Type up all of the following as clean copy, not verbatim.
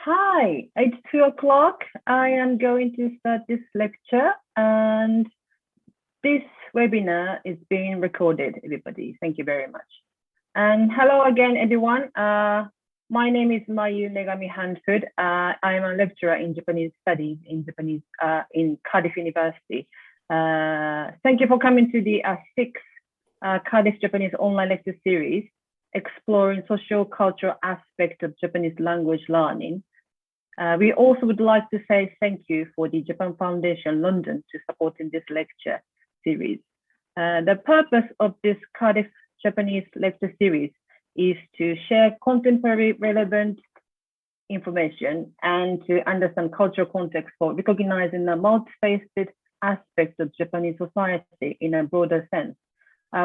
Hi, it's 2 o'clock. I am going to start this lecture, and this webinar is being recorded, everybody. Thank you very much. And hello again, everyone. My name is Mayu Negami Hanford. I am a lecturer in Japanese studies in Cardiff University. Thank you for coming to the sixth Cardiff Japanese online lecture series, exploring socio-cultural aspects of Japanese language learning. We also would like to say thank you for the Japan Foundation London to supporting this lecture series. The purpose of this Cardiff Japanese lecture series is to share contemporary relevant information and to understand cultural context for recognizing the multifaceted aspects of Japanese society in a broader sense.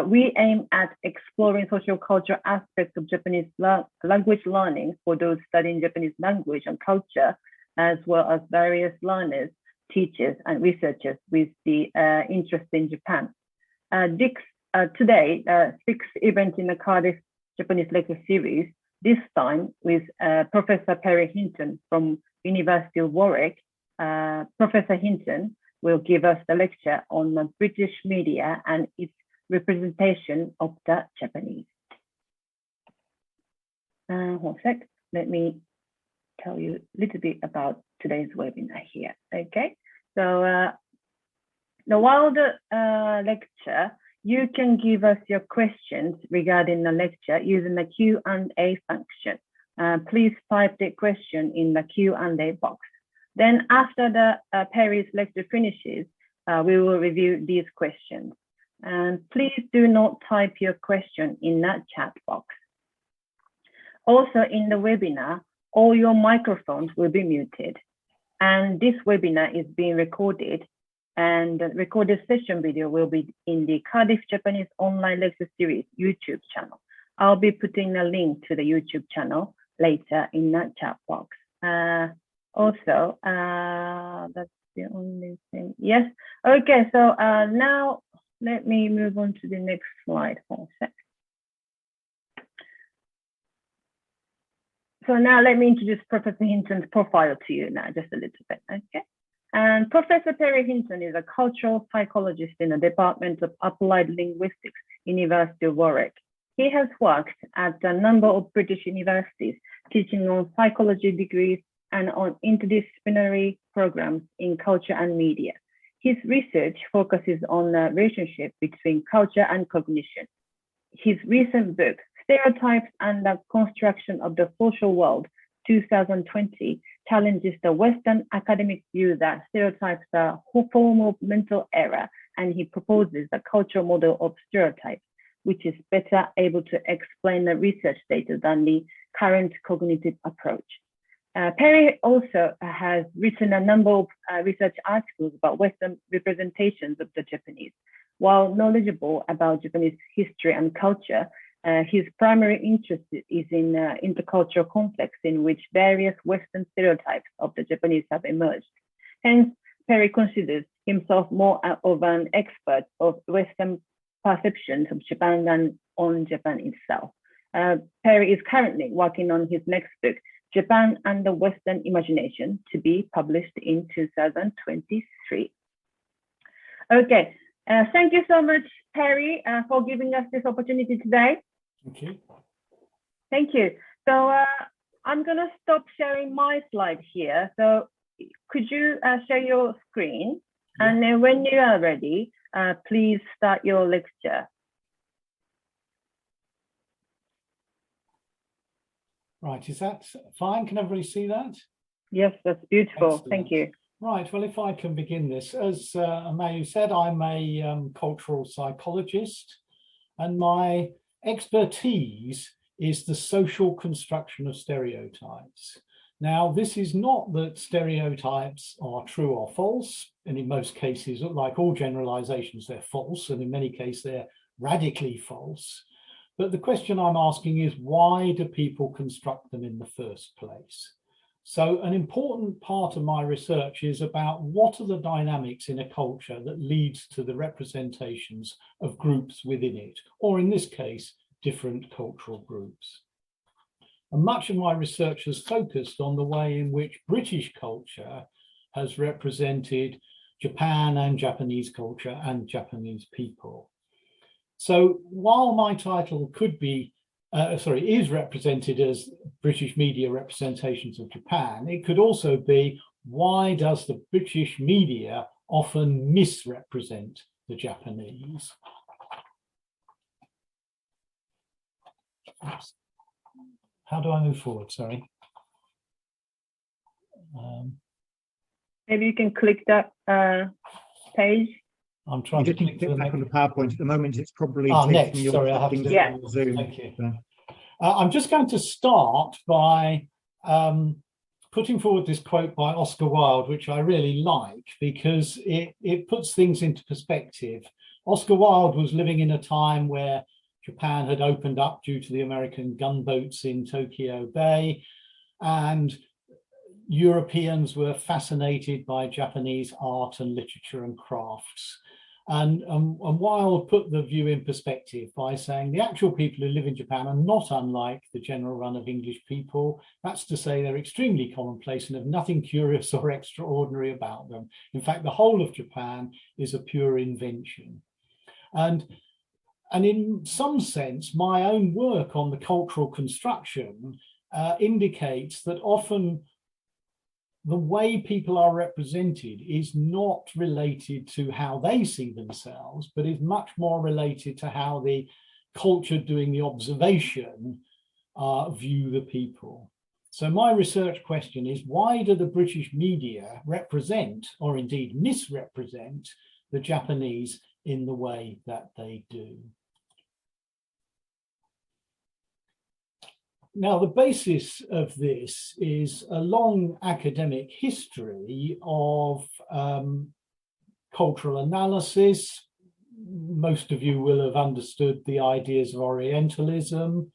We aim at exploring socio-cultural aspects of Japanese language learning for those studying Japanese language and culture, as well as various learners, teachers, and researchers with the interest in Japan. Today, sixth event in the Cardiff Japanese lecture series, this time with Professor Perry Hinton from University of Warwick. Professor Hinton will give us the lecture on the British media and its representation of the Japanese. One sec, let me tell you a little bit about today's webinar here. Okay, so while the lecture, you can give us your questions regarding the lecture using the Q&A function. Please type the question in the Q&A box. Then after the Perry's lecture finishes, we will review these questions. And please do not type your question in that chat box. Also in the webinar, all your microphones will be muted. And this webinar is being recorded, and the recorded session video will be in the Cardiff Japanese online lecture series YouTube channel. I'll be putting a link to the YouTube channel later in that chat box. Also, that's the only thing. Yes. Okay, so now let me move on to the next slide for a sec. So now let me introduce Professor Hinton's profile to you now, just a little bit, okay? And Professor Perry Hinton is a cultural psychologist in the Department of Applied Linguistics, University of Warwick. He has worked at a number of British universities, teaching on psychology degrees and on interdisciplinary programs in culture and media. His research focuses on the relationship between culture and cognition. His recent book, Stereotypes and the Construction of the Social World, 2020, challenges the Western academic view that stereotypes are a form of mental error, and he proposes a cultural model of stereotypes, which is better able to explain the research data than the current cognitive approach. Perry also has written a number of research articles about Western representations of the Japanese. While knowledgeable about Japanese history and culture, his primary interest is in intercultural context in which various Western stereotypes of the Japanese have emerged. Hence, Perry considers himself more of an expert of Western perceptions of Japan than on Japan itself. Perry is currently working on his next book, Japan and the Western Imagination, to be published in 2023. Okay, thank you so much, Perry, for giving us this opportunity today. Thank you. Thank you. So I'm going to stop sharing my slide here. So could you share your screen? Yeah. And then when you are ready, please start your lecture. Right, is that fine? Can everybody see that? Yes, that's beautiful. Excellent. Thank you. Right, well, if I can begin this. As Mayu said, I'm a cultural psychologist, and my expertise is the social construction of stereotypes. Now, this is not that stereotypes are true or false, and in most cases, like all generalizations, they're false, and in many cases, they're radically false. But the question I'm asking is, why do people construct them in the first place? So an important part of my research is about what are the dynamics in a culture that leads to the representations of groups within it, or in this case, different cultural groups. And much of my research has focused on the way in which British culture has represented Japan and Japanese culture and Japanese people. So while my title could be, is represented as British media representations of Japan, it could also be, why does the British media often misrepresent the Japanese? Oops. How do I move forward? Sorry. Maybe you can click that page. I'm trying to click back on the PowerPoint. At the moment, it's probably next. Sorry, I have to do Zoom. Thank you. I'm just going to start by putting forward this quote by Oscar Wilde, which I really like because it puts things into perspective. Oscar Wilde was living in a time where Japan had opened up due to the American gunboats in Tokyo Bay, and Europeans were fascinated by Japanese art and literature and crafts. And Wilde put the view in perspective by saying the actual people who live in Japan are not unlike the general run of English people. That's to say they're extremely commonplace and have nothing curious or extraordinary about them. In fact, the whole of Japan is a pure invention. And in some sense, my own work on the cultural construction indicates that often the way people are represented is not related to how they see themselves, but is much more related to how the culture doing the observation view the people. So my research question is, why do the British media represent, or indeed misrepresent, the Japanese in the way that they do? Now, the basis of this is a long academic history of cultural analysis. Most of you will have understood the ideas of Orientalism.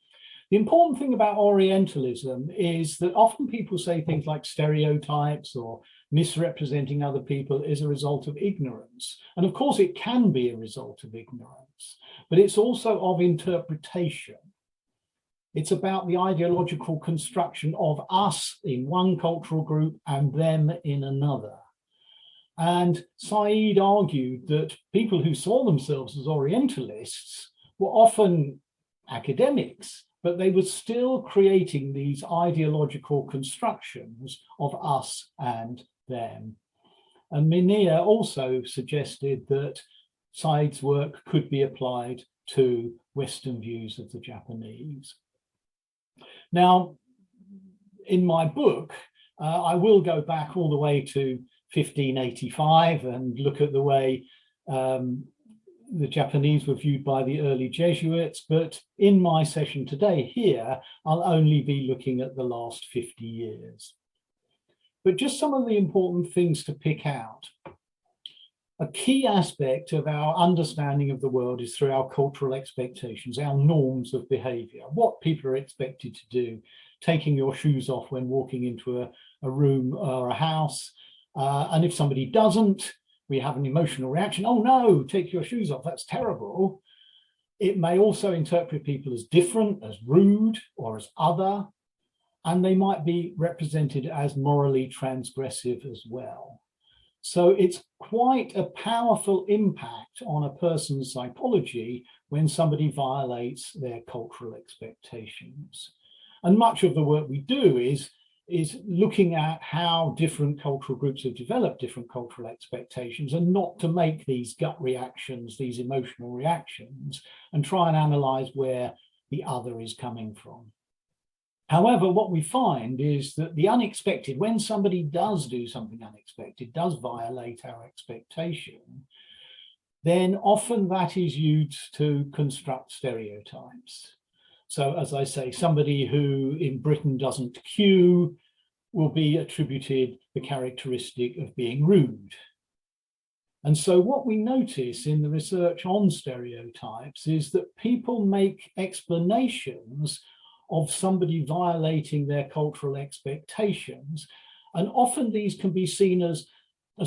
The important thing about Orientalism is that often people say things like stereotypes or misrepresenting other people is a result of ignorance. And of course, it can be a result of ignorance, but it's also of interpretation. It's about the ideological construction of us in one cultural group and them in another. And Said argued that people who saw themselves as Orientalists were often academics, but they were still creating these ideological constructions of us and them. And Minea also suggested that Said's work could be applied to Western views of the Japanese. Now, in my book, I will go back all the way to 1585 and look at the way the Japanese were viewed by the early Jesuits, but in my session today here, I'll only be looking at the last 50 years. But just some of the important things to pick out. A key aspect of our understanding of the world is through our cultural expectations, our norms of behavior, what people are expected to do, taking your shoes off when walking into a room or a house. And if somebody doesn't, we have an emotional reaction. Oh no, take your shoes off, that's terrible. It may also interpret people as different, as rude, or as other, and they might be represented as morally transgressive as well. So it's quite a powerful impact on a person's psychology when somebody violates their cultural expectations. And much of the work we do is looking at how different cultural groups have developed different cultural expectations, and not to make these gut reactions, these emotional reactions, and try and analyze where the other is coming from. However, what we find is that the unexpected, when somebody does do something unexpected, does violate our expectation, then often that is used to construct stereotypes. So as I say, somebody who in Britain doesn't queue will be attributed the characteristic of being rude. And so what we notice in the research on stereotypes is that people make explanations of somebody violating their cultural expectations. And often these can be seen as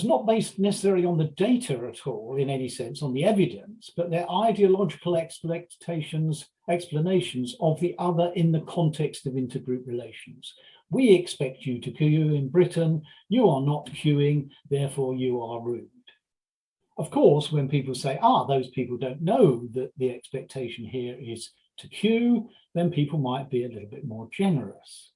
not based necessarily on the data at all, in any sense, on the evidence, but their ideological expectations explanations of the other in the context of intergroup relations. We expect you to queue in Britain. You are not queuing, therefore you are rude. Of course, when people say, those people don't know that the expectation here is to queue, then people might be a little bit more generous.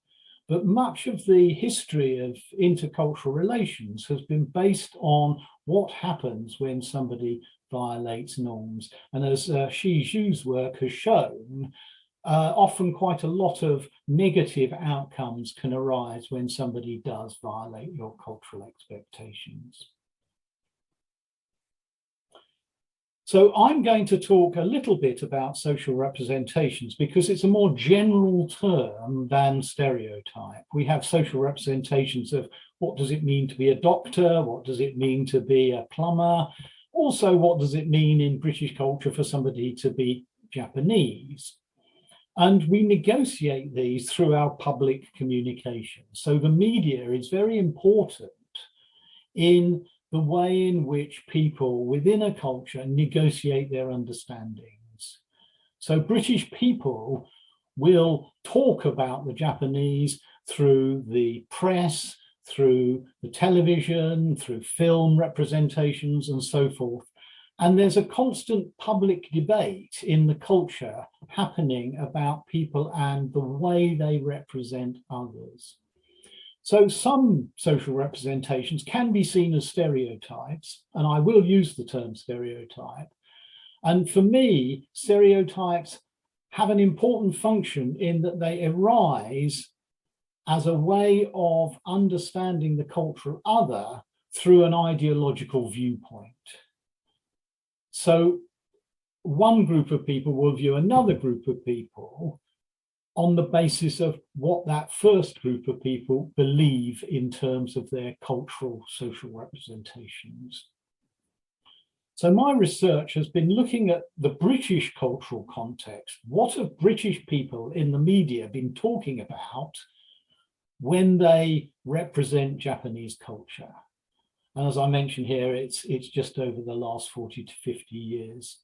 But much of the history of intercultural relations has been based on what happens when somebody violates norms. And as Shi Zhu's work has shown, often quite a lot of negative outcomes can arise when somebody does violate your cultural expectations. So I'm going to talk a little bit about social representations because it's a more general term than stereotype. We have social representations of what does it mean to be a doctor, what does it mean to be a plumber, also what does it mean in British culture for somebody to be Japanese. And we negotiate these through our public communication. So the media is very important in the way in which people within a culture negotiate their understandings. So British people will talk about the Japanese through the press, through the television, through film representations and so forth. And there's a constant public debate in the culture happening about people and the way they represent others. So some social representations can be seen as stereotypes, and I will use the term stereotype. And for me, stereotypes have an important function in that they arise as a way of understanding the cultural other through an ideological viewpoint. So one group of people will view another group of people on the basis of what that first group of people believe in terms of their cultural social representations. So my research has been looking at the British cultural context. What have British people in the media been talking about when they represent Japanese culture? And as I mentioned here, it's just over the last 40 to 50 years.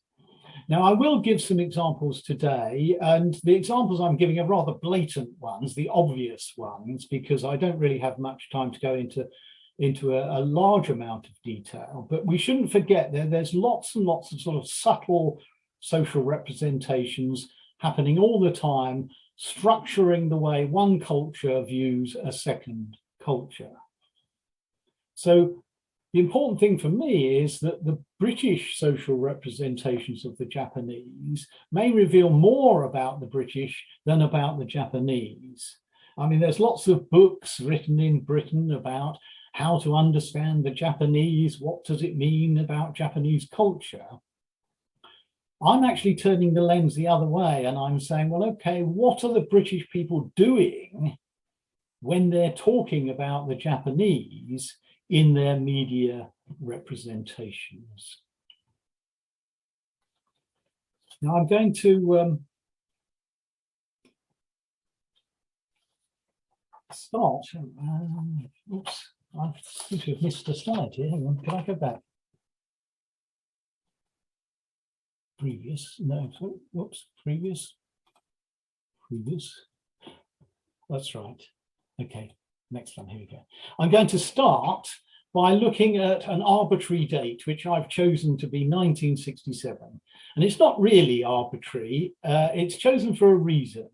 Now, I will give some examples today, and the examples I'm giving are rather blatant ones, the obvious ones, because I don't really have much time to go into a large amount of detail. But we shouldn't forget there's lots and lots of sort of subtle social representations happening all the time, structuring the way one culture views a second culture. So the important thing for me is that the British social representations of the Japanese may reveal more about the British than about the Japanese. I mean, there's lots of books written in Britain about how to understand the Japanese, what does it mean about Japanese culture. I'm actually turning the lens the other way and I'm saying, well, okay, what are the British people doing when they're talking about the Japanese in their media representations? Now I'm going to start. Oops, I seem to have missed a slide here. Hang on, can I go back? Previous, no, whoops, previous. That's right. Okay, next one, here we go. I'm going to start by looking at an arbitrary date, which I've chosen to be 1967. And it's not really arbitrary, it's chosen for a reason.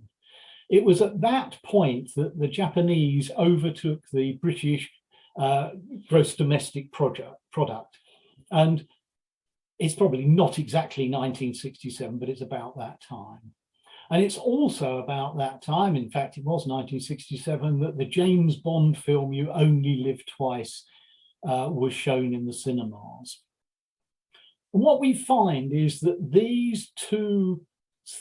It was at that point that the Japanese overtook the British gross domestic product. And it's probably not exactly 1967, but it's about that time. And it's also about that time, in fact, it was 1967, that the James Bond film, You Only Live Twice, was shown in the cinemas. And what we find is that these two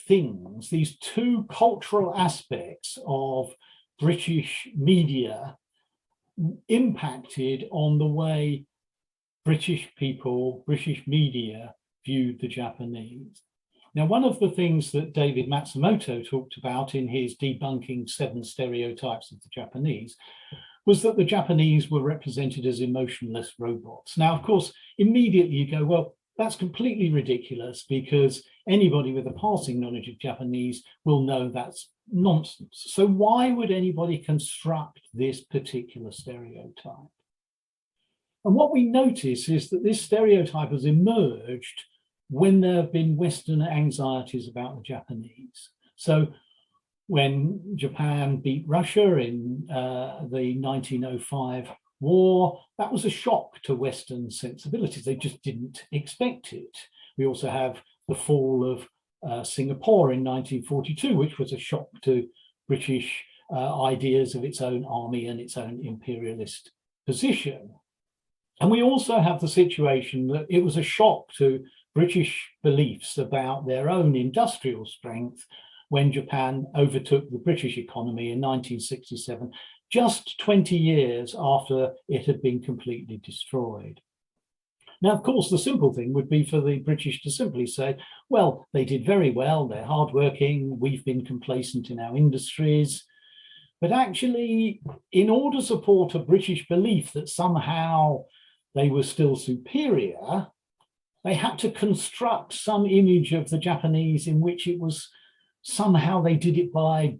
things, these two cultural aspects of British media impacted on the way British people, British media viewed the Japanese. Now, one of the things that David Matsumoto talked about in his debunking 7 stereotypes of the Japanese was that the Japanese were represented as emotionless robots. Now, of course, immediately you go, well, that's completely ridiculous, because anybody with a passing knowledge of Japanese will know that's nonsense. So why would anybody construct this particular stereotype? And what we notice is that this stereotype has emerged when there have been Western anxieties about the Japanese. So when Japan beat Russia in the 1905 war, that was a shock to Western sensibilities. They just didn't expect it. We also have the fall of Singapore in 1942, which was a shock to British ideas of its own army and its own imperialist position. And we also have the situation that it was a shock to British beliefs about their own industrial strength when Japan overtook the British economy in 1967, just 20 years after it had been completely destroyed. Now, of course, the simple thing would be for the British to simply say, well, they did very well, they're hardworking, we've been complacent in our industries. But actually, in order to support a British belief that somehow they were still superior, they had to construct some image of the Japanese in which it was somehow they did it by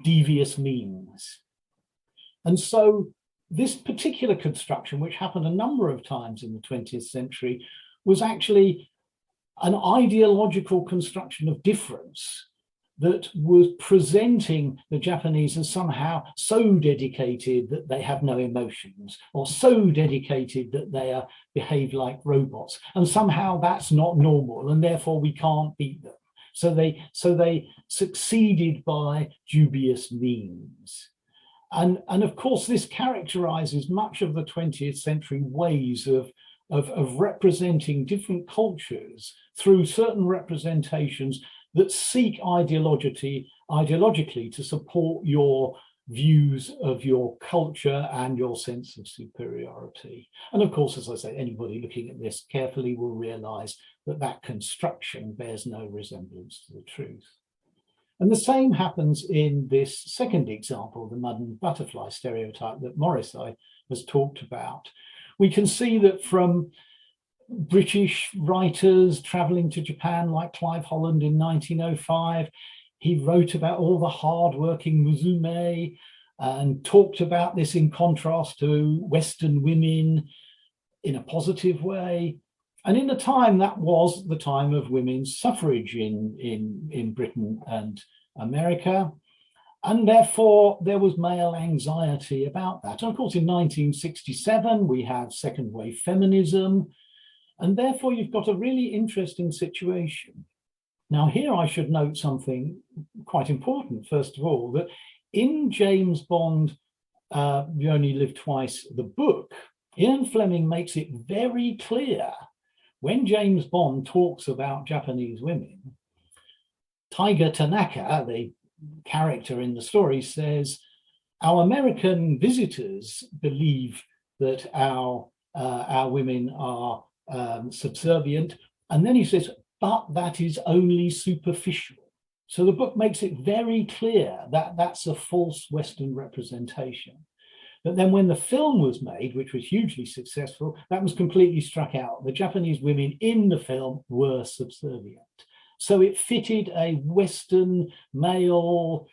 devious means. And so this particular construction, which happened a number of times in the 20th century, was actually an ideological construction of difference that was presenting the Japanese as somehow so dedicated that they have no emotions, or so dedicated that they behave like robots, and somehow that's not normal, and therefore we can't beat them. So they succeeded by dubious means. And of course, this characterizes much of the 20th century ways of representing different cultures through certain representations that seek ideologically to support your views of your culture and your sense of superiority. And of course, as I say, anybody looking at this carefully will realize that that construction bears no resemblance to the truth. And the same happens in this second example, the mud and butterfly stereotype that Morrissey has talked about. We can see that from British writers traveling to Japan, like Clive Holland in 1905, he wrote about all the hardworking musume and talked about this in contrast to Western women in a positive way. And in the time, that was the time of women's suffrage in Britain and America. And therefore, there was male anxiety about that. And of course, in 1967, we have second wave feminism. And therefore, you've got a really interesting situation. Now, here I should note something quite important, first of all, that in James Bond, You Only Live Twice, the book, Ian Fleming makes it very clear when James Bond talks about Japanese women, Tiger Tanaka, the character in the story, says, our American visitors believe that our women are subservient. And then he says, but that is only superficial. So the book makes it very clear that that's a false Western representation. But then when the film was made, which was hugely successful, that was completely struck out. The Japanese women in the film were subservient. So it fitted a Western male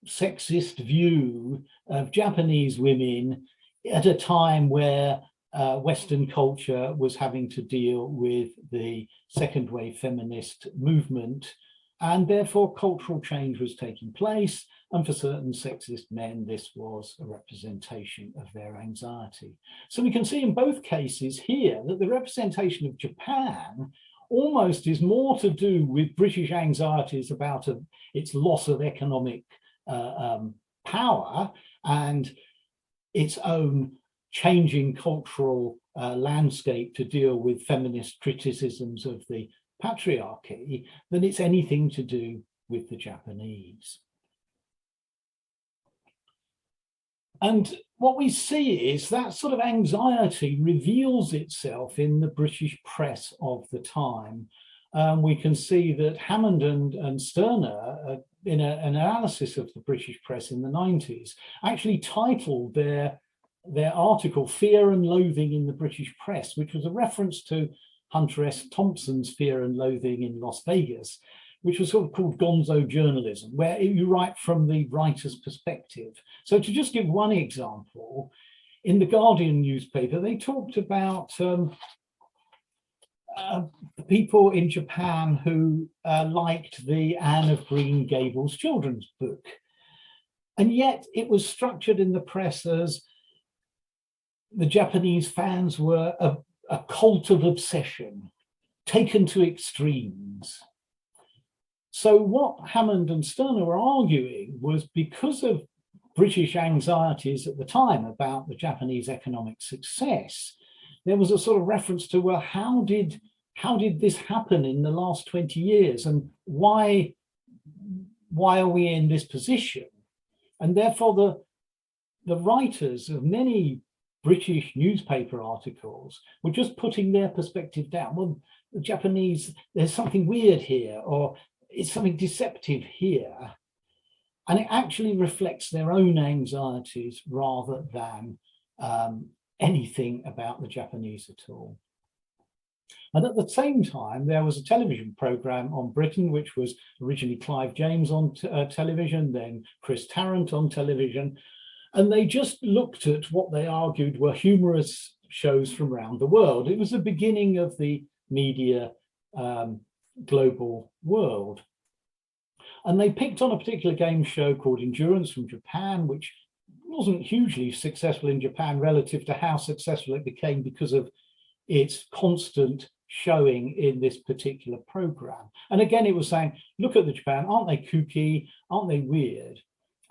sexist view of Japanese women at a time where Western culture was having to deal with the second wave feminist movement, and therefore cultural change was taking place. And for certain sexist men, this was a representation of their anxiety. So we can see in both cases here that the representation of Japan almost is more to do with British anxieties about its loss of economic power and its own changing cultural landscape to deal with feminist criticisms of the patriarchy than it's anything to do with the Japanese. And what we see is that sort of anxiety reveals itself in the British press of the time. We can see that Hammond and Sterner, in an analysis of the British press in the 90s, actually titled their article "Fear and Loathing in the British Press," which was a reference to Hunter S. Thompson's Fear and Loathing in Las Vegas, which was sort of called gonzo journalism, where you write from the writer's perspective. So to just give one example, in the Guardian newspaper, they talked about people in Japan who liked the Anne of Green Gables children's book. And yet it was structured in the press as the Japanese fans were a cult of obsession, taken to extremes. So what Hammond and Sterner were arguing was, because of British anxieties at the time about the Japanese economic success, there was a sort of reference to, well, how did this happen in the last 20 years, and why are we in this position? And therefore the writers of many British newspaper articles were just putting their perspective down. Well, the Japanese, there's something weird here, or it's something deceptive here. And it actually reflects their own anxieties rather than anything about the Japanese at all. And at the same time, there was a television program on Britain, which was originally Clive James on television, then Chris Tarrant on television. And they just looked at what they argued were humorous shows from around the world. It was the beginning of the media global world. And they picked on a particular game show called Endurance from Japan, which wasn't hugely successful in Japan relative to how successful it became because of its constant showing in this particular program. And again, it was saying, look at the Japan, aren't they kooky? Aren't they weird?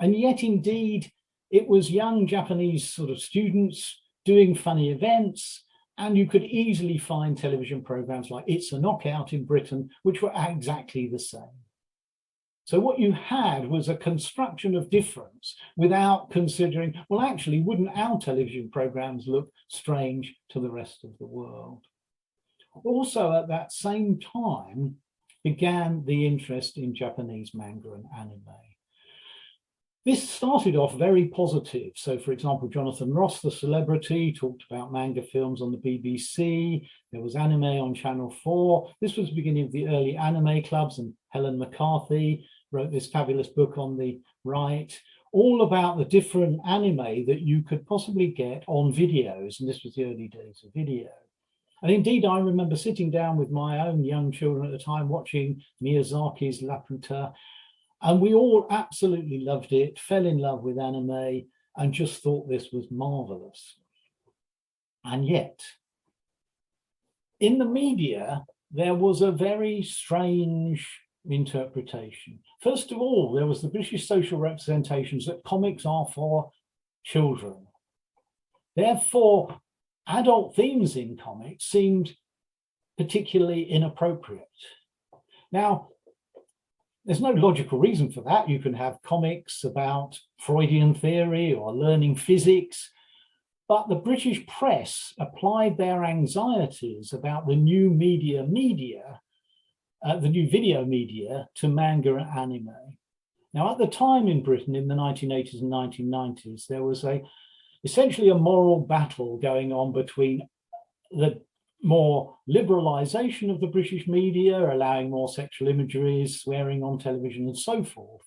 And yet, indeed, it was young Japanese sort of students doing funny events, and you could easily find television programs like It's a Knockout in Britain, which were exactly the same. So what you had was a construction of difference without considering, well, actually, wouldn't our television programs look strange to the rest of the world? Also, at that same time, began the interest in Japanese manga and anime. This started off very positive. So, for example, Jonathan Ross, the celebrity, talked about manga films on the BBC. There was anime on Channel 4. This was the beginning of the early anime clubs, and Helen McCarthy wrote this fabulous book on the right, all about the different anime that you could possibly get on videos. And this was the early days of video. And indeed, I remember sitting down with my own young children at the time, watching Miyazaki's Laputa, and we all absolutely loved it, fell in love with anime, and just thought this was marvelous. And yet, in the media, there was a very strange interpretation. First of all, there was the British social representations that comics are for children. Therefore, adult themes in comics seemed particularly inappropriate. Now, there's no logical reason for that. You can have comics about Freudian theory or learning physics, but the British press applied their anxieties about the new video media to manga and anime. Now, at the time in Britain, in the 1980s and 1990s, there was essentially a moral battle going on between the more liberalisation of the British media, allowing more sexual imageries, swearing on television and so forth,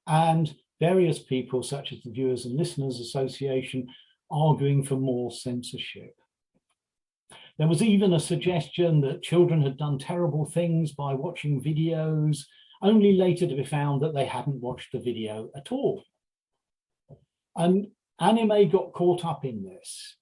and various people such as the Viewers and Listeners Association arguing for more censorship. There was even a suggestion that children had done terrible things by watching videos, only later to be found that they hadn't watched the video at all. And anime got caught up in this.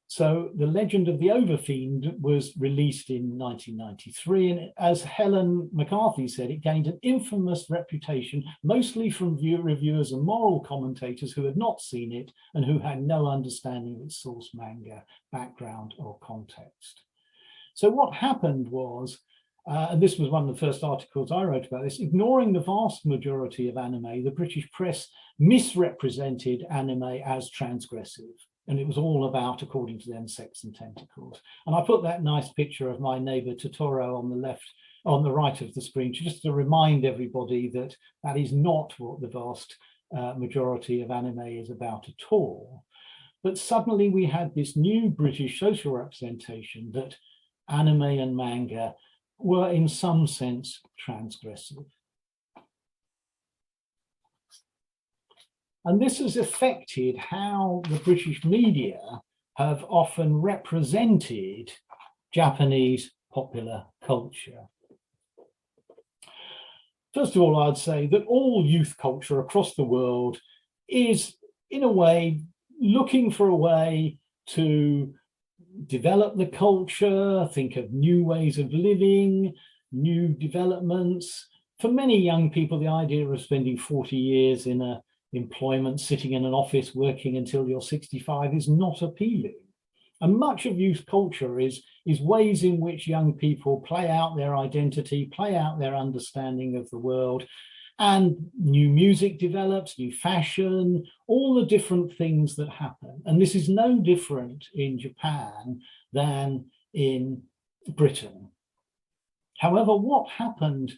So The Legend of the Overfiend was released in 1993, and as Helen McCarthy said, it gained an infamous reputation, mostly from reviewers and moral commentators who had not seen it and who had no understanding of its source manga, background or context. So what happened was, and this was one of the first articles I wrote about this, ignoring the vast majority of anime, the British press misrepresented anime as transgressive. And it was all about, according to them, sex and tentacles. And I put that nice picture of my neighbor Totoro on the right of the screen, just to remind everybody that that is not what the vast majority of anime is about at all. But suddenly we had this new British social representation that anime and manga were in some sense transgressive. And this has affected how the British media have often represented Japanese popular culture. First of all, I'd say that all youth culture across the world is, in a way, looking for a way to develop the culture, think of new ways of living, new developments. For many young people, the idea of spending 40 years in a employment, sitting in an office, working until you're 65 is not appealing. And much of youth culture is ways in which young people play out their identity, play out their understanding of the world, and new music develops, new fashion, all the different things that happen. And this is no different in Japan than in Britain. However, what happened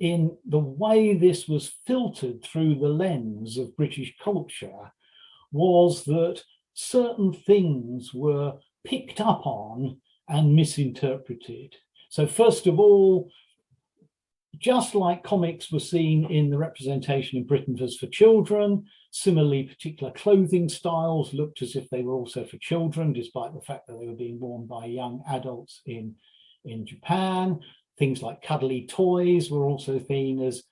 in the way this was filtered through the lens of British culture was that certain things were picked up on and misinterpreted. So first of all, just like comics were seen in the representation in Britain as for children, similarly particular clothing styles looked as if they were also for children, despite the fact that they were being worn by young adults in Japan. Things like cuddly toys were also seen as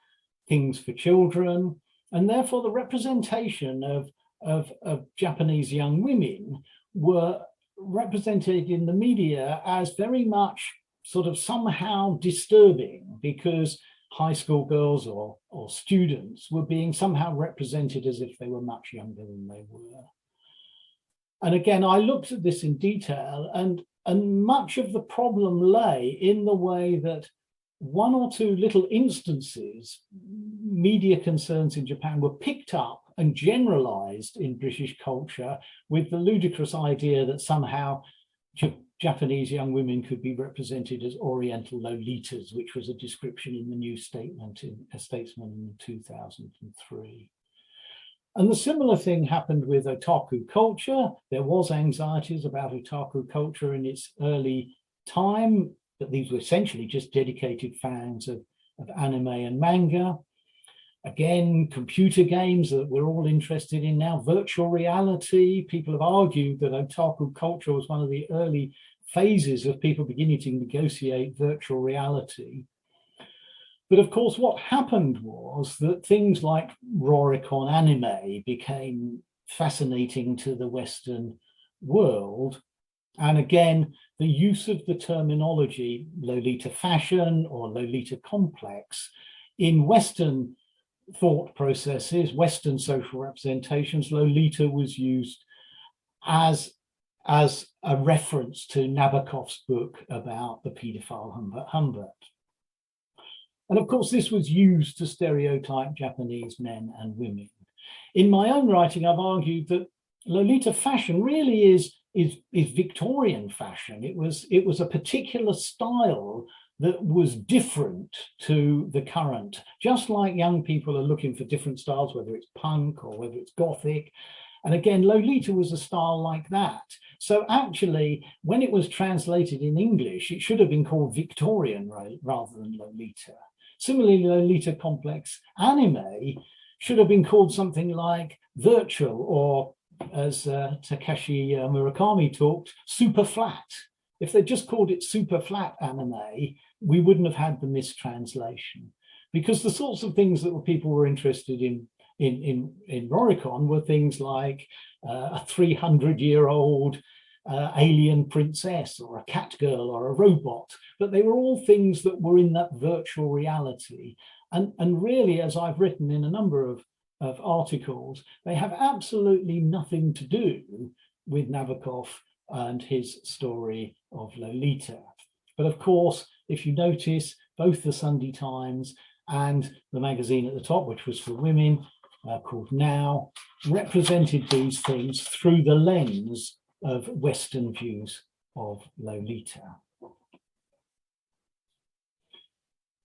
things for children. And therefore the representation of Japanese young women were represented in the media as very much sort of somehow disturbing, because high school girls or students were being somehow represented as if they were much younger than they were. And again, I looked at this in detail, and much of the problem lay in the way that one or two little instances, media concerns in Japan, were picked up and generalized in British culture with the ludicrous idea that somehow Japanese young women could be represented as Oriental Lolitas, which was a description in the New Statement in a Statesman in 2003. And the similar thing happened with otaku culture. There was anxieties about otaku culture in its early time, but these were essentially just dedicated fans of anime and manga. Again, computer games that we're all interested in now, virtual reality. People have argued that otaku culture was one of the early phases of people beginning to negotiate virtual reality. But of course, what happened was that things like Roricon anime became fascinating to the Western world. And again, the use of the terminology Lolita fashion or Lolita complex in Western thought processes, Western social representations, Lolita was used as a reference to Nabokov's book about the paedophile Humbert. And of course, this was used to stereotype Japanese men and women. In my own writing, I've argued that Lolita fashion really is Victorian fashion. It was a particular style that was different to the current, just like young people are looking for different styles, whether it's punk or whether it's gothic. And again, Lolita was a style like that. So actually, when it was translated in English, it should have been called Victorian rather than Lolita. Similarly, Lolita complex anime should have been called something like virtual, or as Takashi Murakami talked, super flat. If they just called it super flat anime, we wouldn't have had the mistranslation, because the sorts of things that people were interested in Roricon were things like a 300-year-old alien princess or a cat girl or a robot, but they were all things that were in that virtual reality. And really, as I've written in a number of articles, they have absolutely nothing to do with Nabokov and his story of Lolita. But of course, if you notice, both the Sunday Times and the magazine at the top, which was for women, called Now, represented these things through the lens of Western views of Lolita.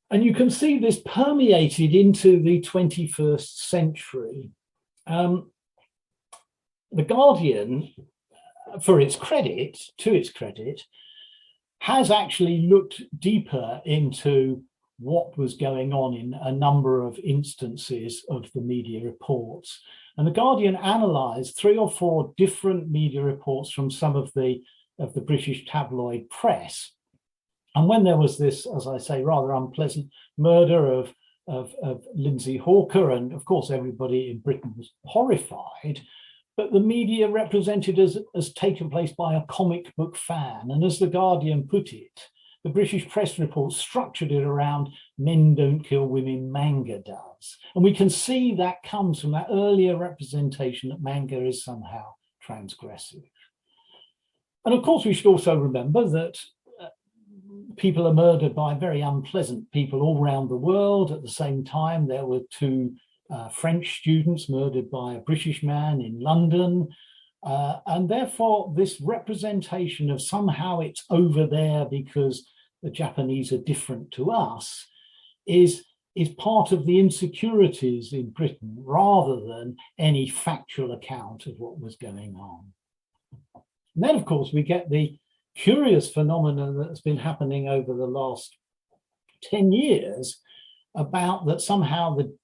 And you can see this permeated into the 21st century. The Guardian, to its credit, has actually looked deeper into what was going on in a number of instances of the media reports. And the Guardian analysed 3 or 4 different media reports from some of the British tabloid press. And when there was this, as I say, rather unpleasant murder of Lindsay Hawker, and of course everybody in Britain was horrified, but the media represented as taken place by a comic book fan. And as the Guardian put it, the British press report structured it around men don't kill women, manga does. And we can see that comes from that earlier representation that manga is somehow transgressive. And of course, we should also remember that people are murdered by very unpleasant people all around the world. At the same time, there were 2 French students murdered by a British man in London. And therefore, this representation of somehow it's over there because the Japanese are different to us is part of the insecurities in Britain rather than any factual account of what was going on. And then, of course, we get the curious phenomenon that's been happening over the last 10 years about that somehow the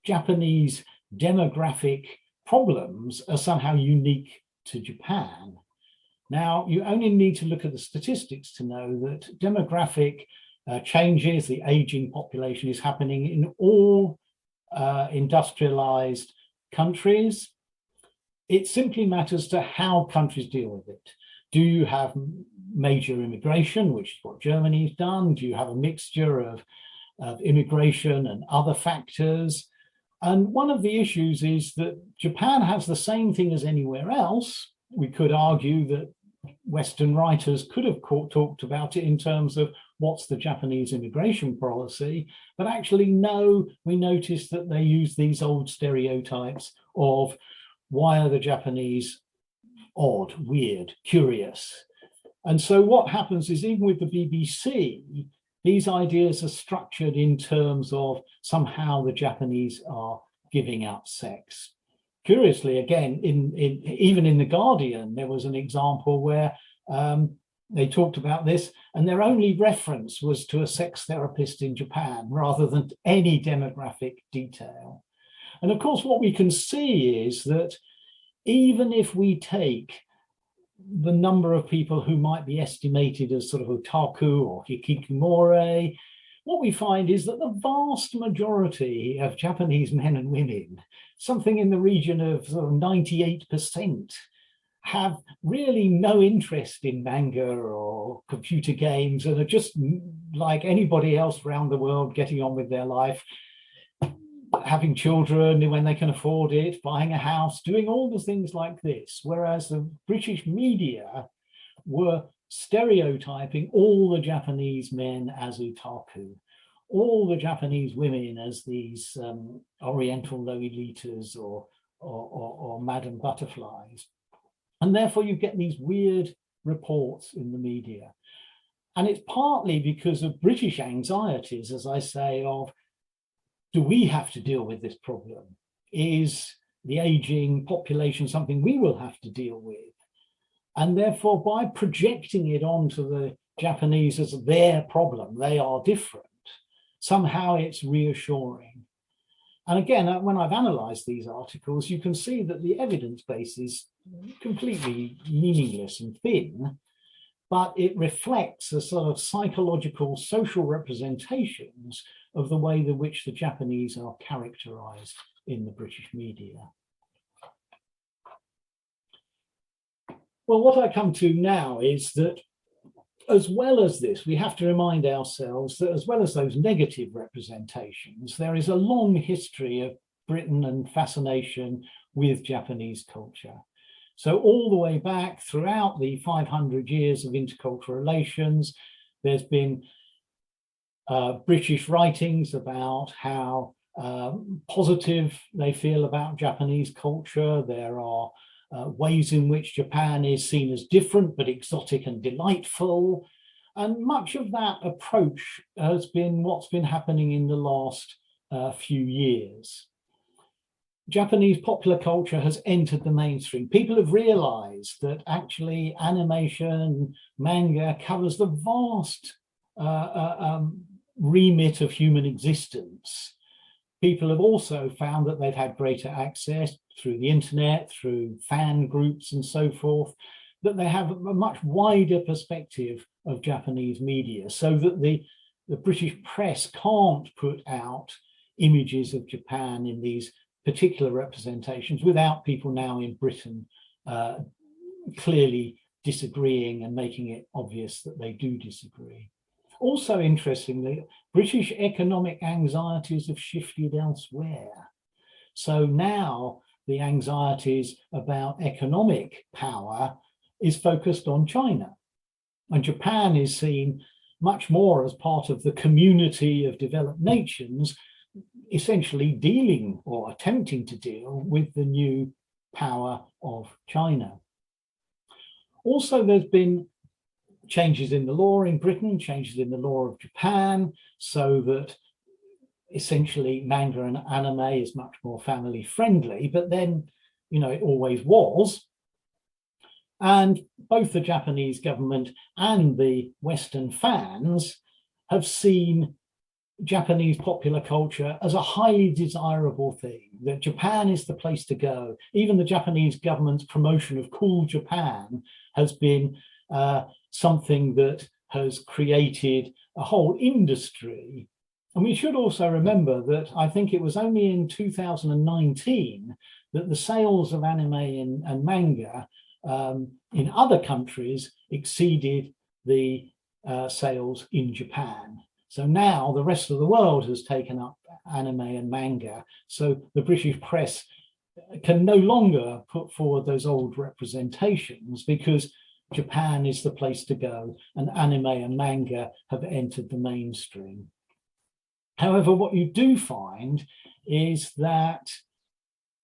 Japanese demographic problems are somehow unique to Japan. Now, you only need to look at the statistics to know that demographic changes, the aging population is happening in all industrialized countries. It simply matters to how countries deal with it. Do you have major immigration, which is what Germany's done? Do you have a mixture of immigration and other factors? And one of the issues is that Japan has the same thing as anywhere else. We could argue that Western writers could have talked about it in terms of what's the Japanese immigration policy, but actually no, we notice that they use these old stereotypes of why are the Japanese odd, weird, curious. And so what happens is even with the BBC, these ideas are structured in terms of somehow the Japanese are giving up sex. Curiously, again, even in The Guardian, there was an example where they talked about this and their only reference was to a sex therapist in Japan rather than any demographic detail. And of course, what we can see is that even if we take the number of people who might be estimated as sort of otaku or hikikomori, what we find is that the vast majority of Japanese men and women, something in the region of sort of 98%, have really no interest in manga or computer games and are just like anybody else around the world getting on with their life, having children when they can afford it, buying a house, doing all the things like this. Whereas the British media were stereotyping all the Japanese men as otaku, all the Japanese women as these Oriental Lollitas or Madam Butterflies. And therefore you get these weird reports in the media. And it's partly because of British anxieties, as I say, of do we have to deal with this problem? Is the aging population something we will have to deal with? And therefore, by projecting it onto the Japanese as their problem, they are different, somehow it's reassuring. And again, when I've analysed these articles, you can see that the evidence base is completely meaningless and thin, but it reflects a sort of psychological social representations of the way in which the Japanese are characterized in the British media. Well, what I come to now is that as well as this, we have to remind ourselves that as well as those negative representations, there is a long history of Britain and fascination with Japanese culture. So all the way back throughout the 500 years of intercultural relations, there's been British writings about how positive they feel about Japanese culture. There are ways in which Japan is seen as different but exotic and delightful. And much of that approach has been what's been happening in the last few years. Japanese popular culture has entered the mainstream. People have realized that actually animation, manga covers the vast remit of human existence. People have also found that they've had greater access through the internet, through fan groups and so forth, that they have a much wider perspective of Japanese media, so that the British press can't put out images of Japan in these particular representations without people now in Britain clearly disagreeing and making it obvious that they do disagree. Also, interestingly, British economic anxieties have shifted elsewhere. So now the anxieties about economic power is focused on China. And Japan is seen much more as part of the community of developed nations, essentially dealing or attempting to deal with the new power of China. Also, there's been changes in the law in Britain, changes in the law of Japan, so that essentially manga and anime is much more family friendly, but then, you know, it always was. And both the Japanese government and the Western fans have seen Japanese popular culture as a highly desirable thing, that Japan is the place to go. Even the Japanese government's promotion of cool Japan has been something that has created a whole industry. And we should also remember that I think it was only in 2019 that the sales of anime and manga in other countries exceeded the sales in Japan. So now the rest of the world has taken up anime and manga. So the British press can no longer put forward those old representations because Japan is the place to go and anime and manga have entered the mainstream. However, what you do find is that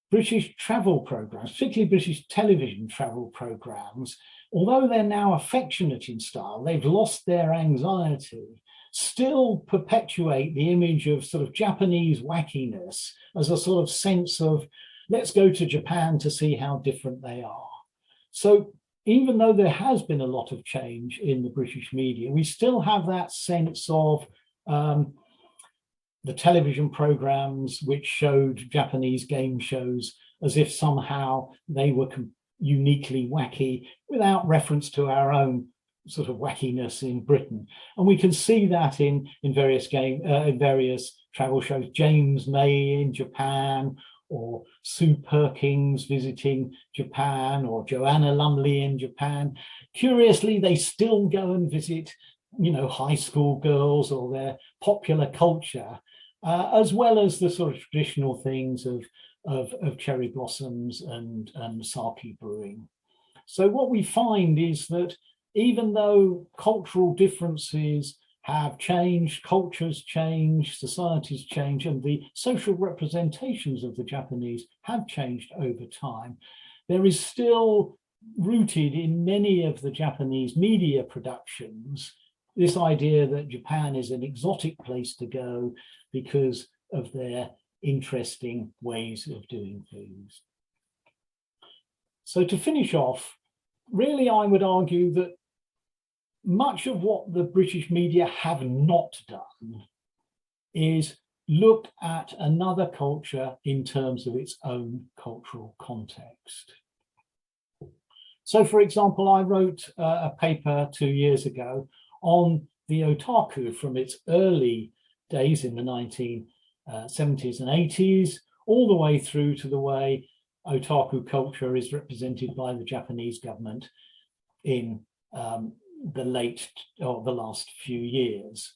British travel programs, particularly British television travel programs, although they're now affectionate in style, they've lost their anxiety, still perpetuate the image of sort of Japanese wackiness as a sort of sense of, let's go to Japan to see how different they are. So even though there has been a lot of change in the British media, we still have that sense of the television programs which showed Japanese game shows as if somehow they were uniquely wacky without reference to our own sort of wackiness in Britain. And we can see that in various travel shows, James May in Japan, or Sue Perkins visiting Japan, or Joanna Lumley in Japan. Curiously, they still go and visit, you know, high school girls or their popular culture, as well as the sort of traditional things of cherry blossoms and sake brewing. So what we find is that even though cultural differences have changed, cultures change, societies change, and the social representations of the Japanese have changed over time, there is still rooted in many of the Japanese media productions this idea that Japan is an exotic place to go because of their interesting ways of doing things. So to finish off, really I would argue that much of what the British media have not done is look at another culture in terms of its own cultural context. So, for example, I wrote a paper 2 years ago on the otaku from its early days in the 1970s and 80s, all the way through to the way otaku culture is represented by the Japanese government in the last few years,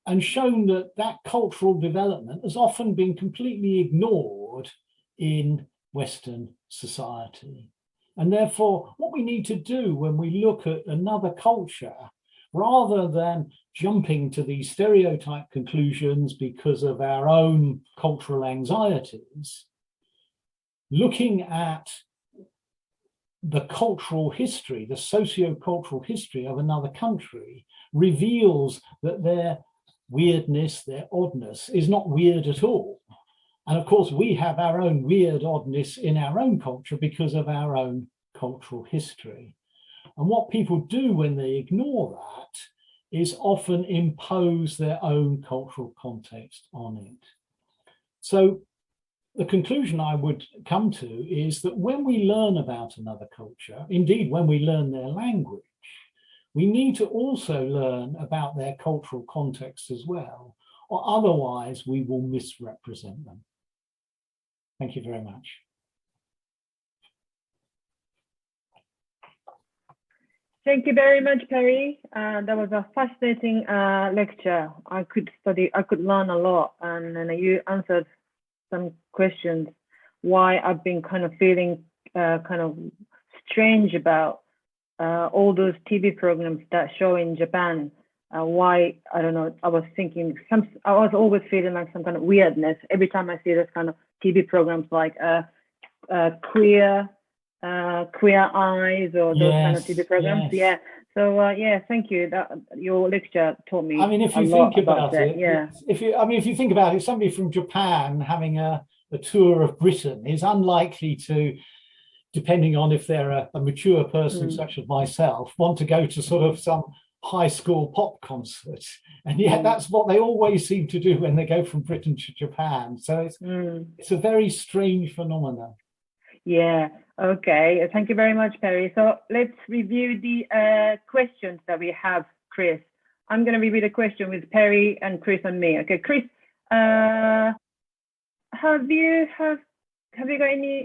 and shown that that cultural development has often been completely ignored in Western society. And therefore, what we need to do when we look at another culture, rather than jumping to these stereotype conclusions because of our own cultural anxieties, looking at the cultural history, the socio-cultural history of another country reveals that their weirdness, their oddness is not weird at all. And of course, we have our own weird oddness in our own culture because of our own cultural history. And what people do when they ignore that is often impose their own cultural context on it. So the conclusion I would come to is that when we learn about another culture, indeed, when we learn their language, we need to also learn about their cultural context as well, or otherwise we will misrepresent them. Thank you very much. Thank you very much, Perry. That was a fascinating lecture. I could learn a lot, and you answered some questions why I've been kind of feeling kind of strange about all those TV programs that show in Japan. Why, I don't know, I was thinking, I was always feeling like some kind of weirdness every time I see this kind of TV programs like Queer Eyes or those kind of TV programs. Yes. Yeah. So yeah, thank you. That your lecture taught me. I mean, if you think about it, yeah. If you think about it, somebody from Japan having a tour of Britain is unlikely to, depending on if they're a mature person such as myself, want to go to sort of some high school pop concert. And yet that's what they always seem to do when they go from Britain to Japan. So it's a very strange phenomenon. Yeah. Okay. Thank you very much, Perry. So let's review the questions that we have, Chris. I'm going to review the question with Perry and Chris and me. Okay, Chris, have you got any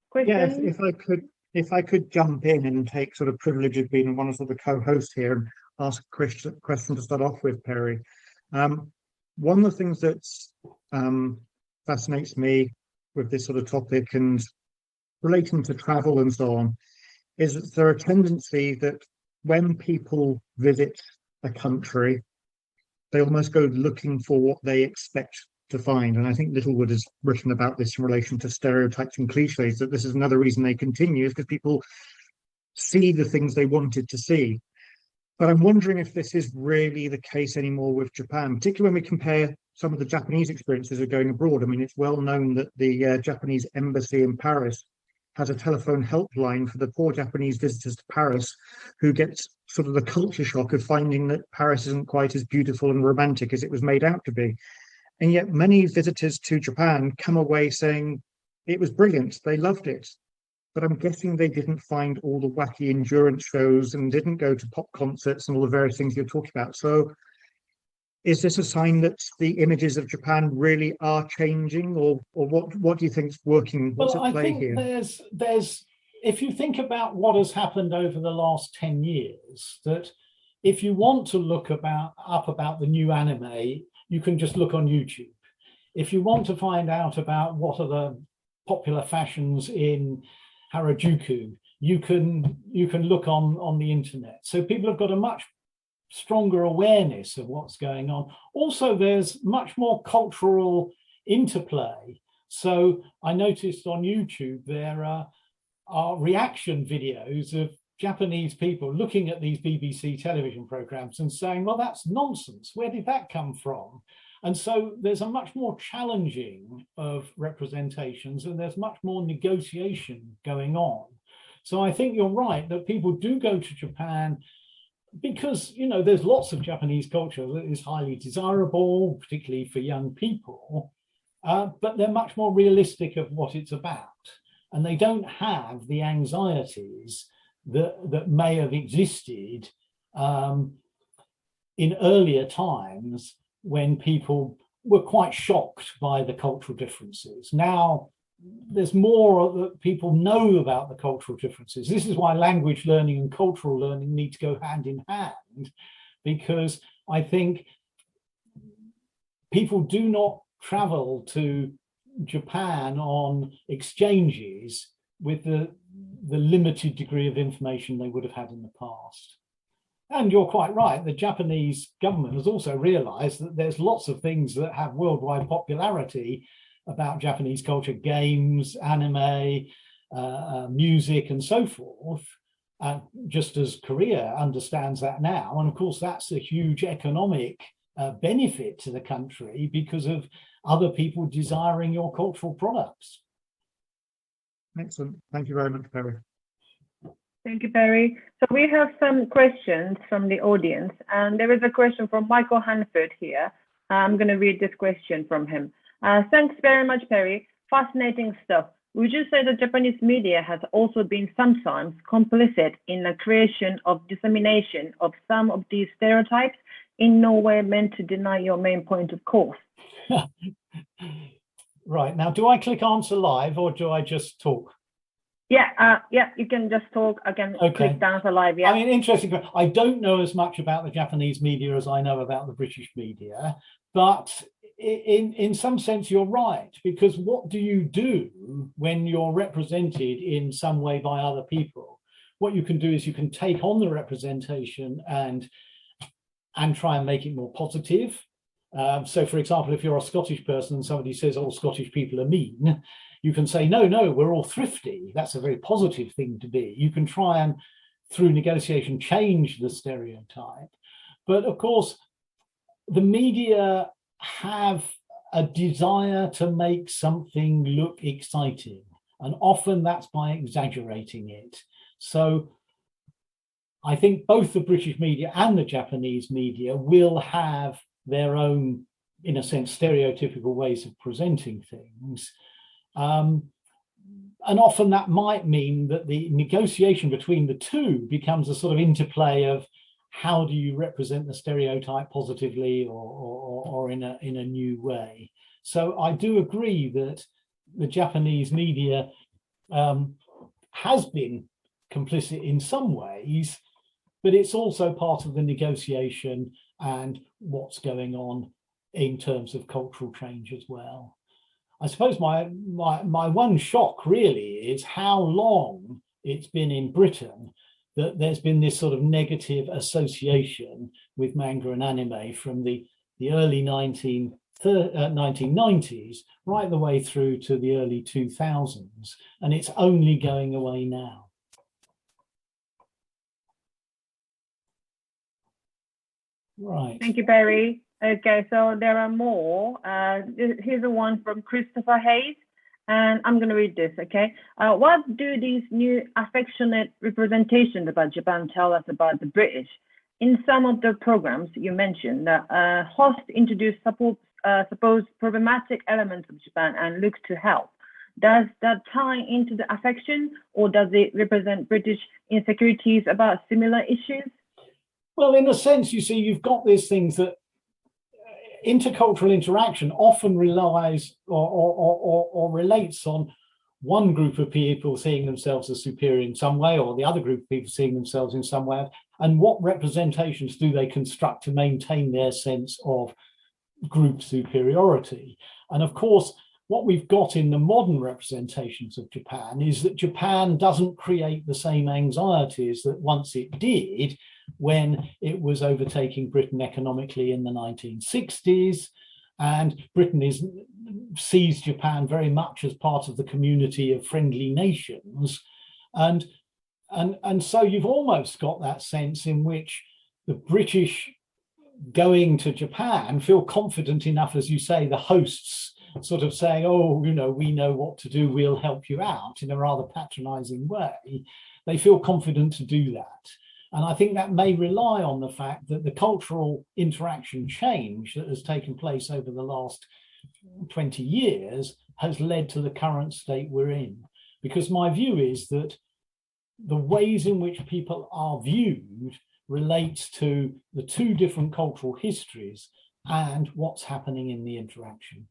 questions? Yes, if I could jump in and take sort of privilege of being one of the co-hosts here and ask a question to start off with, Perry. One of the things that fascinates me with this sort of topic and relating to travel and so on is that there are a tendency that when people visit a country, they almost go looking for what they expect to find. And I think Littlewood has written about this in relation to stereotypes and cliches, that this is another reason they continue, is because people see the things they wanted to see. But I'm wondering if this is really the case anymore with Japan, particularly when we compare some of the Japanese experiences of going abroad. I mean, it's well known that the Japanese embassy in Paris has a telephone helpline for the poor Japanese visitors to Paris who get sort of the culture shock of finding that Paris isn't quite as beautiful and romantic as it was made out to be. And yet many visitors to Japan come away saying it was brilliant, they loved it. But I'm guessing they didn't find all the wacky endurance shows and didn't go to pop concerts and all the various things you're talking about. So is this a sign that the images of Japan really are changing, or what do you think is working? What's at play here? There's if you think about what has happened over the last 10 years, that if you want to look about the new anime, you can just look on YouTube. If you want to find out about what are the popular fashions in Harajuku, you can look on the internet. So people have got a much stronger awareness of what's going on. Also, there's much more cultural interplay. So I noticed on YouTube there are reaction videos of Japanese people looking at these BBC television programs and saying, well, that's nonsense. Where did that come from? And so there's a much more challenging of representations, and there's much more negotiation going on. So I think you're right that people do go to Japan because, you know, there's lots of Japanese culture that is highly desirable, particularly for young people, but they're much more realistic of what it's about. And they don't have the anxieties that may have existed in earlier times when people were quite shocked by the cultural differences. Now, there's more that people know about the cultural differences. This is why language learning and cultural learning need to go hand in hand, because I think people do not travel to Japan on exchanges with the limited degree of information they would have had in the past. And you're quite right, the Japanese government has also realized that there's lots of things that have worldwide popularity about Japanese culture, games, anime, music, and so forth, just as Korea understands that now. And of course, that's a huge economic benefit to the country because of other people desiring your cultural products. Excellent. Thank you very much, Perry. Thank you, Perry. So we have some questions from the audience, and there is a question from Michael Hanford here. I'm going to read this question from him. Thanks very much, Perry. Fascinating stuff. Would you say that Japanese media has also been sometimes complicit in the creation of dissemination of some of these stereotypes, in no way meant to deny your main point, of course? Right, now do I click answer live or do I just talk? Yeah, you can just talk. I can click answer live. Yeah. I mean, interesting. I don't know as much about the Japanese media as I know about the British media, but in some sense you're right, because what do you do when you're represented in some way by other people? What you can do is you can take on the representation and try and make it more positive. So, for example, if you're a Scottish person and somebody says all Scottish people are mean, you can say, no, we're all thrifty. That's a very positive thing to be. You can try and, through negotiation, change the stereotype. But of course, the media have a desire to make something look exciting, and often that's by exaggerating it. So I think both the British media and the Japanese media will have their own, in a sense, stereotypical ways of presenting things. And often that might mean that the negotiation between the two becomes a sort of interplay of how do you represent the stereotype positively or in a new way. So I do agree that the Japanese media has been complicit in some ways, but it's also part of the negotiation and what's going on in terms of cultural change as well. I suppose my one shock really is how long it's been in Britain that there's been this sort of negative association with manga and anime from the early 1990s right the way through to the early 2000s, and it's only going away now. Right. Thank you, Barry. Okay, so there are more. Here's the one from Christopher Hayes, and I'm going to read this, okay? What do these new affectionate representations about Japan tell us about the British? In some of the programs you mentioned, hosts introduce supposed problematic elements of Japan and look to help. Does that tie into the affection, or does it represent British insecurities about similar issues? Well, in a sense, you see, you've got these things that intercultural interaction often relies or relates on one group of people seeing themselves as superior in some way, or the other group of people seeing themselves in some way, and what representations do they construct to maintain their sense of group superiority. And of course, what we've got in the modern representations of Japan is that Japan doesn't create the same anxieties that once it did when it was overtaking Britain economically in the 1960s. And Britain sees Japan very much as part of the community of friendly nations. And so you've almost got that sense in which the British going to Japan feel confident enough, as you say, the hosts sort of saying, oh, you know, we know what to do, we'll help you out, in a rather patronizing way. They feel confident to do that. And I think that may rely on the fact that the cultural interaction change that has taken place over the last 20 years has led to the current state we're in. Because my view is that the ways in which people are viewed relates to the two different cultural histories and what's happening in the interaction.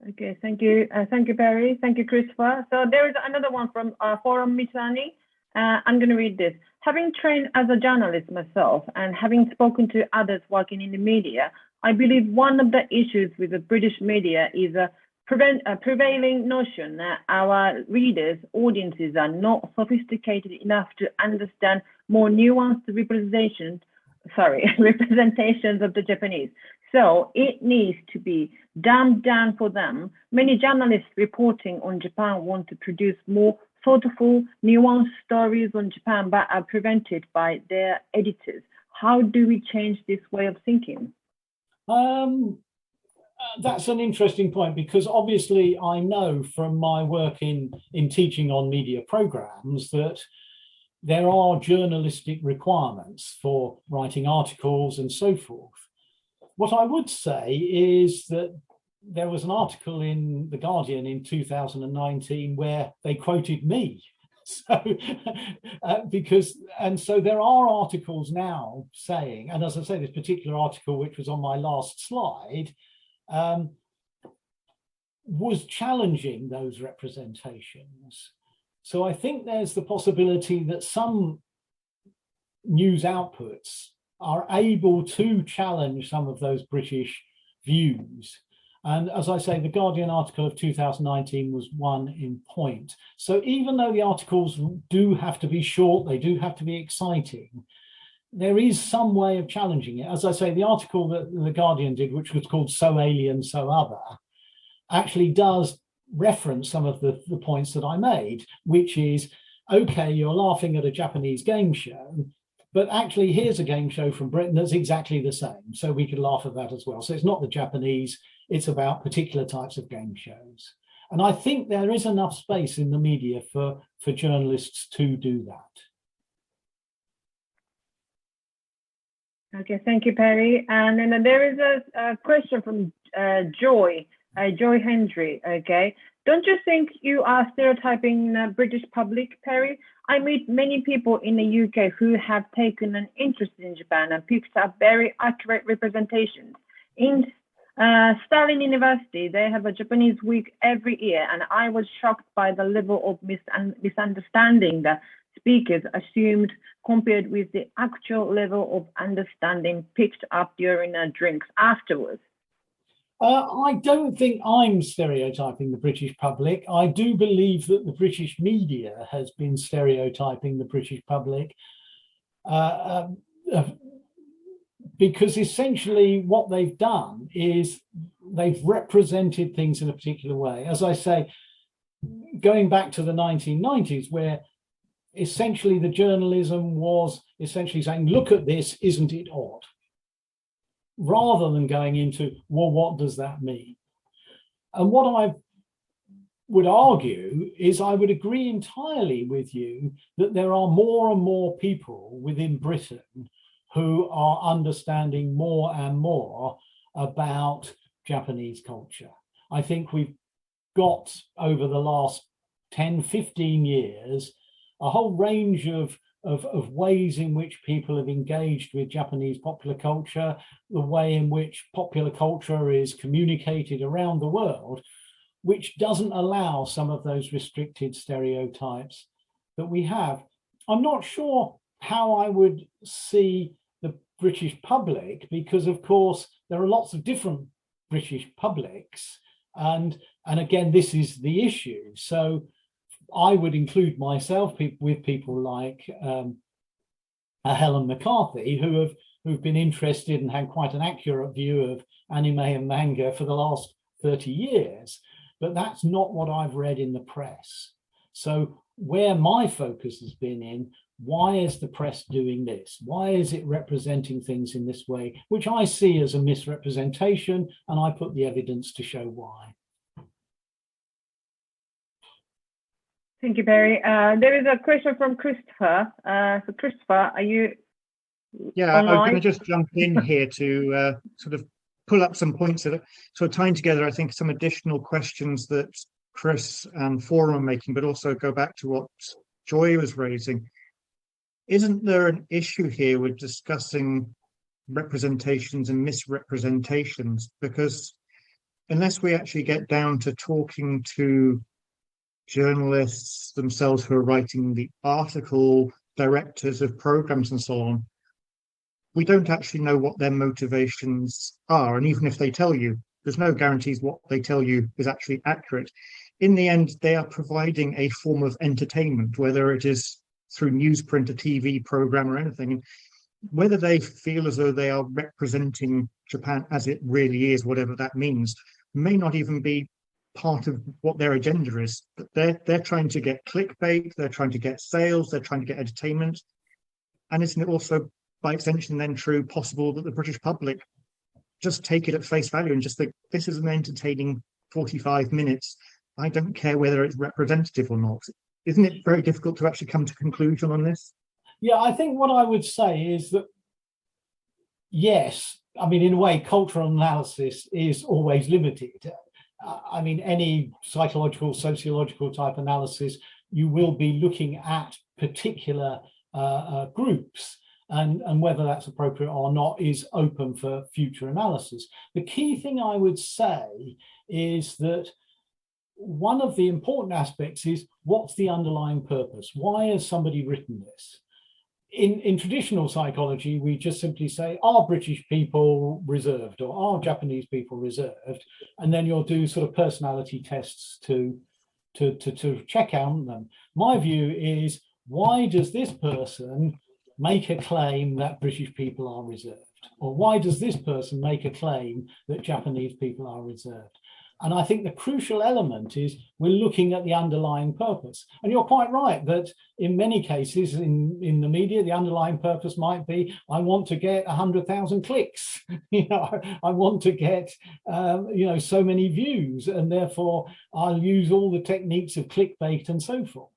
Okay, thank you. Thank you, Barry. Thank you, Christopher. So there is another one from Forum Mitani. I'm going to read this. Having trained as a journalist myself and having spoken to others working in the media, I believe one of the issues with the British media is a prevailing notion that our readers, audiences are not sophisticated enough to understand more nuanced representations of the Japanese. So it needs to be dumbed down for them. Many journalists reporting on Japan want to produce more thoughtful, nuanced stories on Japan, but are prevented by their editors. How do we change this way of thinking? That's an interesting point, because obviously I know from my work in teaching on media programs that there are journalistic requirements for writing articles and so forth. What I would say is that there was an article in The Guardian in 2019 where they quoted me. So, so there are articles now saying, and as I say, this particular article, which was on my last slide, was challenging those representations. So I think there's the possibility that some news outputs are able to challenge some of those British views. And as I say, the Guardian article of 2019 was one in point. So even though the articles do have to be short, they do have to be exciting, there is some way of challenging it. As I say, the article that the Guardian did, which was called So Alien, So Other, actually does reference some of the points that I made, which is, okay, you're laughing at a Japanese game show, but actually here's a game show from Britain that's exactly the same. So we could laugh at that as well. So it's not the Japanese, it's about particular types of game shows. And I think there is enough space in the media for journalists to do that. Okay, thank you, Perry. And then there is a question from Joy Hendry. Okay, don't you think you are stereotyping the British public, Perry? I meet many people in the UK who have taken an interest in Japan and picked up very accurate representations. In Stirling University, they have a Japanese week every year, and I was shocked by the level of misunderstanding that speakers assumed compared with the actual level of understanding picked up during drinks afterwards. I don't think I'm stereotyping the British public. I do believe that the British media has been stereotyping the British public because essentially what they've done is they've represented things in a particular way. As I say, going back to the 1990s, where essentially the journalism was essentially saying, look at this, isn't it odd? Rather than going into, well, what does that mean? And what I would argue is I would agree entirely with you that there are more and more people within Britain who are understanding more and more about Japanese culture. I think we've got, over the last 10, 15 years, a whole range of ways in which people have engaged with Japanese popular culture, the way in which popular culture is communicated around the world, which doesn't allow some of those restricted stereotypes that we have. I'm not sure how I would see the British public, because of course there are lots of different British publics, and again, this is the issue. So I would include myself with people like Helen McCarthy, who've been interested and had quite an accurate view of anime and manga for the last 30 years. But that's not what I've read in the press. So where my focus has been in, why is the press doing this? Why is it representing things in this way, which I see as a misrepresentation, and I put the evidence to show why. Thank you, Perry. There is a question from Christopher. So Christopher, are you Yeah, online? I'm going to just jump in here to sort of pull up some points that are sort of tying together, I think, some additional questions that Chris and Forum are making, but also go back to what Joy was raising. Isn't there an issue here with discussing representations and misrepresentations? Because unless we actually get down to talking to journalists themselves who are writing the article, directors of programs and so on, we don't actually know what their motivations are. And even if they tell you, there's no guarantees what they tell you is actually accurate. In the end, they are providing a form of entertainment, whether it is through newsprint, a TV program or anything. And whether they feel as though they are representing Japan as it really is, whatever that means, may not even be part of what their agenda is. But they're trying to get clickbait, they're trying to get sales, they're trying to get entertainment. And isn't it also, by extension, then possible that the British public just take it at face value and just think, this is an entertaining 45 minutes. I don't care whether it's representative or not. Isn't it very difficult to actually come to a conclusion on this? Yeah, I think what I would say is that, yes, I mean, in a way, cultural analysis is always limited. I mean, any psychological, sociological type analysis, you will be looking at particular groups, and whether that's appropriate or not is open for future analysis. The key thing I would say is that one of the important aspects is, what's the underlying purpose? Why has somebody written this? In traditional psychology, we just simply say, are British people reserved, or are Japanese people reserved? And then you'll do sort of personality tests to check out them. My view is, why does this person make a claim that British people are reserved? Or why does this person make a claim that Japanese people are reserved? And I think the crucial element is, we're looking at the underlying purpose. And you're quite right that in many cases in the media, the underlying purpose might be, I want to get 100,000 clicks. I want to get so many views, and therefore I'll use all the techniques of clickbait and so forth.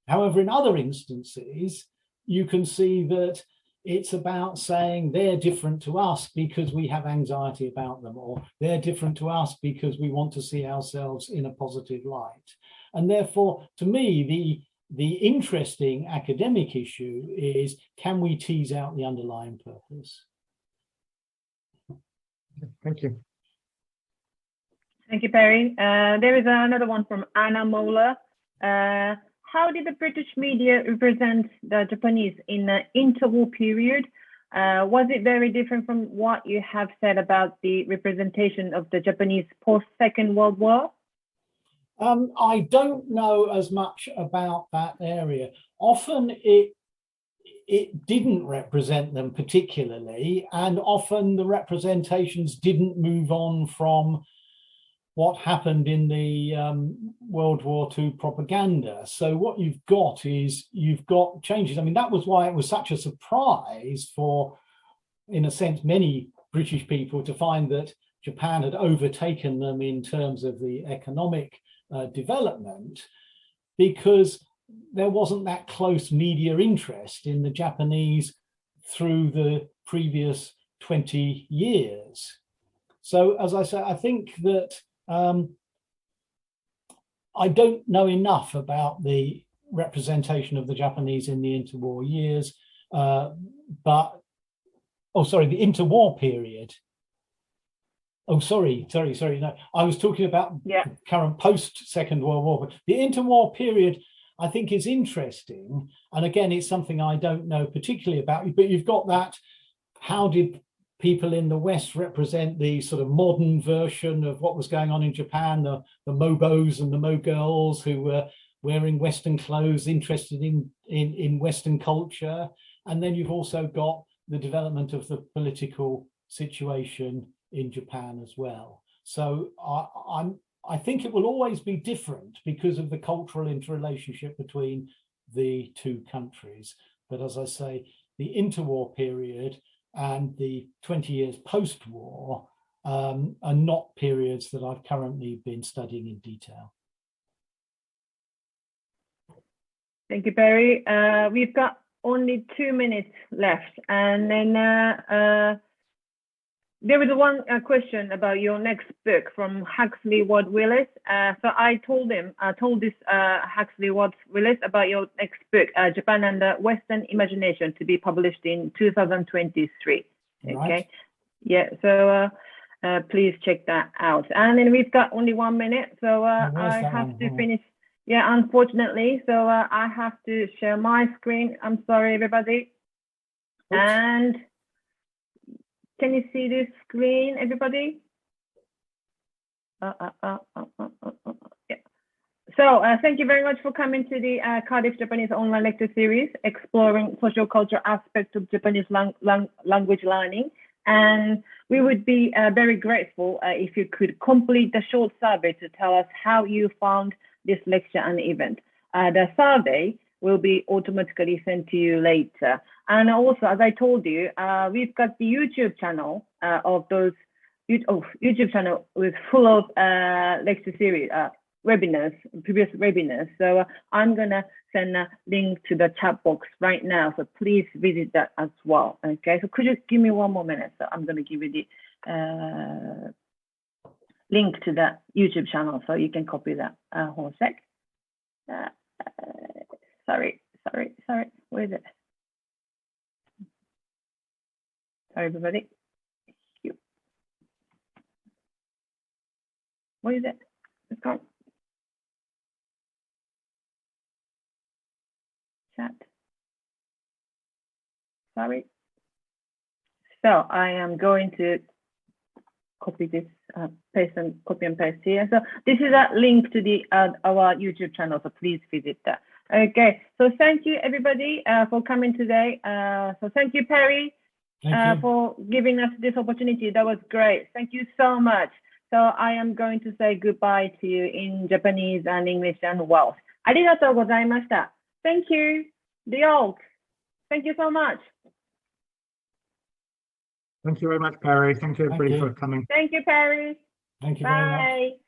However, in other instances, you can see that it's about saying they're different to us because we have anxiety about them, or they're different to us because we want to see ourselves in a positive light. And therefore, to me, the interesting academic issue is, can we tease out the underlying purpose? Thank you. Thank you, Perry. There is another one from Anna Mola. How did the British media represent the Japanese in the interwar period? Was it very different from what you have said about the representation of the Japanese post-Second World War? I don't know as much about that area. Often it didn't represent them particularly, and often the representations didn't move on from what happened in the World War II propaganda. So what you've got is, you've got changes. I mean, that was why it was such a surprise for, in a sense, many British people to find that Japan had overtaken them in terms of the economic development, because there wasn't that close media interest in the Japanese through the previous 20 years. So, as I say, I think that I don't know enough about the representation of the Japanese in the interwar years, the interwar period. Oh, sorry, no, I was talking about current post-Second World War. The interwar period, I think, is interesting. And again, it's something I don't know particularly about, but you've got that, how did people in the West represent the sort of modern version of what was going on in Japan, the Mobos and the Mogirls who were wearing Western clothes, interested in Western culture. And then you've also got the development of the political situation in Japan as well. So I think it will always be different because of the cultural interrelationship between the two countries. But as I say, the interwar period and the 20 years post-war are not periods that I've currently been studying in detail. Thank you, Perry. We've got only 2 minutes left, and then there was one question about your next book from Huxley Ward Willis. So I told this Huxley Ward Willis about your next book, Japan and the Western Imagination, to be published in 2023. Okay. Right. Yeah. So please check that out. And then we've got only 1 minute, so I have to finish. Yeah, unfortunately. So I have to share my screen. I'm sorry, everybody. Oops. And can you see this screen, everybody? Yeah. So thank you very much for coming to the Cardiff Japanese online lecture series, exploring social cultural aspects of Japanese language learning. And we would be very grateful if you could complete the short survey to tell us how you found this lecture and event. The survey will be automatically sent to you later. And also, as I told you, we've got the YouTube channel of those YouTube channel with full of lecture series, webinars, previous webinars. So I'm gonna send a link to the chat box right now. So please visit that as well. Okay. So could you give me one more minute? So I'm gonna give you the link to the YouTube channel so you can copy that. Hold a sec. Sorry. Where is it? Sorry, everybody. What is it? It's gone. Chat. Sorry. So I am going to copy this, copy and paste here. So this is a link to the our YouTube channel. So please visit that. Okay. So thank you everybody for coming today. So thank you, Perry, for giving us this opportunity. That was great. Thank you so much. So I am going to say goodbye to you in Japanese and English and Welsh. ありがとうございました. Thank you. The old. Thank you so much. Thank you very much, Perry. Thank you everybody for coming. Thank you, Perry. Thank you very much. Bye.